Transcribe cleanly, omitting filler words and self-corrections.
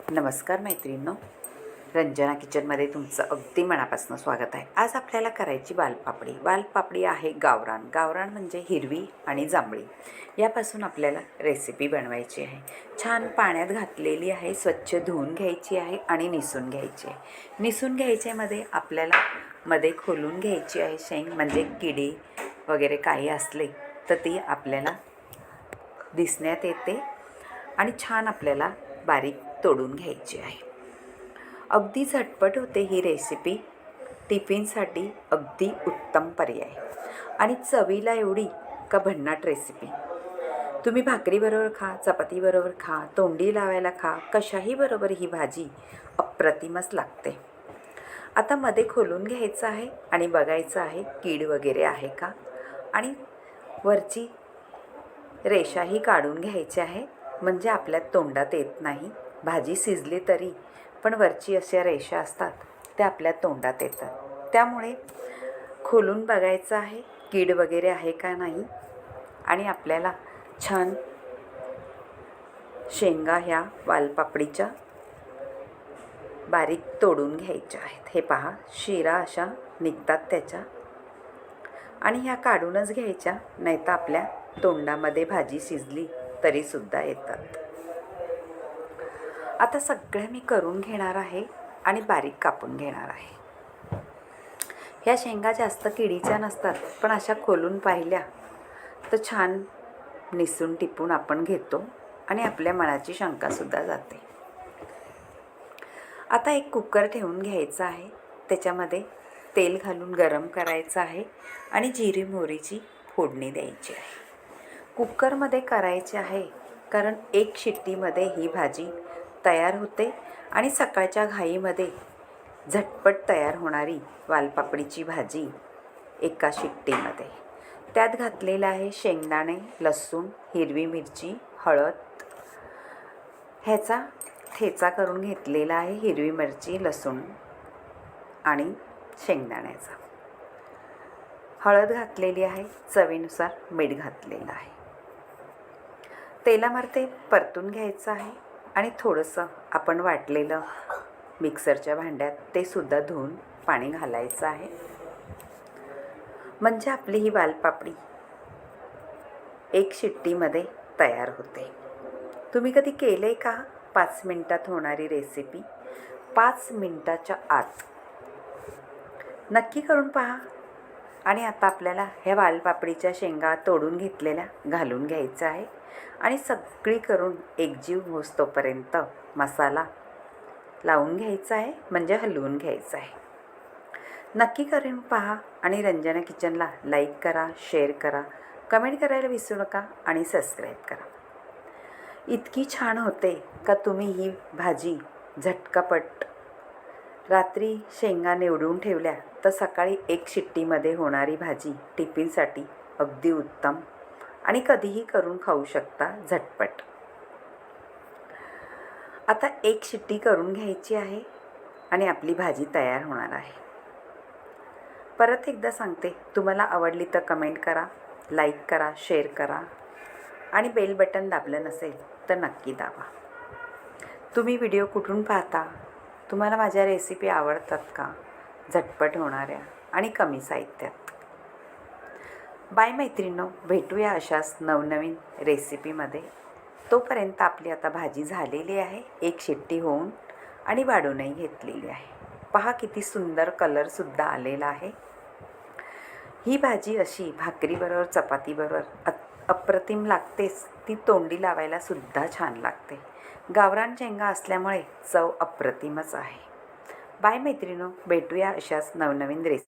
नमस्कार मैत्रिणींनो, रंजना किचनमध्ये तुमचं अगदी मनापासून स्वागत आहे। आज आपल्याला करायची वालपापडी। वालपापडी आहे गावरान। गावरान म्हणजे हिरवी आणि जांभळी, यापासून आपल्याला रेसिपी बनवायची आहे। छान पाण्यात घातलेली आहे, स्वच्छ धुवून घ्यायची आहे आणि निसून घ्यायची आहे। निसून घ्यायच्यामध्ये आपल्याला मध्ये खोलून घ्यायची आहे शेंग, म्हणजे किडे वगैरे काही असले तर ती आपल्याला दिसण्यात येते आणि छान आपल्याला बारीक तोडून घ्यायची आहे। अगदी झटपट होते ही रेसिपी, टिफिनसाठी अगदी उत्तम पर्याय आणि चवीला एवढी का भन्नाट रेसिपी। तुम्ही भाकरीबरोबर खा, चपातीबरोबर खा, तोंडी लावायला खा, कशाही बरोबर ही भाजी अप्रतिमच लागते। आता मध्ये खोलून घ्यायचं आहे आणि बघायचं आहे कीड वगैरे आहे का, आणि वरची रेषाही काढून घ्यायची आहे, म्हणजे आपल्या तोंडात येत नाही। भाजी शिजली तरी पण वरची अशा रेषा असतात त्या आपल्या तोंडात येतात, त्यामुळे खोलून बघायचं आहे कीड वगैरे आहे का नाही। आणि आपल्याला छान शेंगा ह्या वालपापडीच्या बारीक तोडून घ्यायच्या आहेत। हे पहा, शिरा अशा निघतात त्याच्या, आणि ह्या काढूनच घ्यायच्या, नाही तर आपल्या तोंडामध्ये भाजी शिजली तरी सुद्धा येतात। आता सगळं मी करून घेणार आहे आणि बारीक कापून घेणार आहे। ह्या शेंगा जास्त किडीच्या नसतात, पण अशा खोलून पाहिल्या तर छान निसून टिपून आपण घेतो आणि आपल्या मनाची शंकासुद्धा जाते। आता एक कुकर ठेवून घ्यायचा आहे, त्याच्यामध्ये तेल घालून गरम करायचं आहे आणि जिरी मोहरीची फोडणी द्यायची आहे। कुकरमध्ये करायचे आहे कारण एक शिट्टीमध्ये ही भाजी तयार होते आणि सकाळच्या घाईमध्ये झटपट तयार होणारी वालपापडीची भाजी एका शिट्टीमध्ये। त्यात घातलेलं आहे शेंगदाणे, लसूण, हिरवी मिरची, हळद, ह्याचा ठेचा करून घेतलेला आहे, हिरवी मिरची, लसूण आणि शेंगदाण्याचा। हळद घातलेली आहे, चवीनुसार मीठ घातलेलं आहे। तेलामध्ये परतून घ्यायचं आहे आणि थोडंसं आपण वाटलेलं मिक्सरच्या भांड्यात ते सुद्धा धुवून पाणी घालायचं आहे, म्हणजे आपली ही वालपापडी एक शिट्टीमध्ये तयार होते। तुम्ही कधी केले का 5 मिनिटात होणारी रेसिपी? 5 मिनिटाच्या आत नक्की करून पहा। आणि आता आपल्याला ह्या वालपापडीच्या शेंगा तोडून घेतलेल्या घालून घ्यायचं आहे आणि सगळी करून एकजीव होईस्तोपर्यंत मसाला लावून घ्यायचा आहे, म्हणजे हलवून घ्यायचं आहे। नक्की करून पहा आणि रंजना किचनला लाईक करा, शेअर करा, कमेंट करायला विसरू नका आणि सबस्क्राईब करा। इतकी छान होते का तुम्ही ही भाजी झटकापट रात्री शेंगा निवडून ठेवल्या तर सकाळी एक शिट्टीमध्ये होणारी भाजी टिफिनसाठी अगदी उत्तम आणि कधीही करून खाऊ शकता झटपट। आता एक शिट्टी करून घ्यायची आहे आणि आपली भाजी तयार होणार आहे। परत एकदा सांगते, तुम्हाला आवडली तर कमेंट करा, लाईक करा, शेअर करा आणि बेल बटन दाबलं नसेल तर नक्की दाबा। तुम्ही व्हिडिओ कुठून पाहता? तुम्हाला माझ्या रेसिपी आवडतात का? झटपट होणाऱ्या आणि कमी साहित्यात। बाय मैत्रिणींनो, भेटूया अशाच नवनवीन रेसिपीमध्ये। तोपर्यंत आपली आता भाजी झालेली आहे, एक शिट्टी होऊन आणि वाढूनही घेतलेली आहे। पहा किती सुंदर कलरसुद्धा आलेला आहे। ही भाजी अशी भाकरीबरोबर, चपातीबरोबर अप्रतिम लागतेच, ती तोंडी लावायला सुद्धा छान लागते। गावरान शेंगा असल्यामुळे चव अप्रतिमच आहे। बाय मैत्रिणींनो, भेटूया अशाच नवनवीन रेसिपी।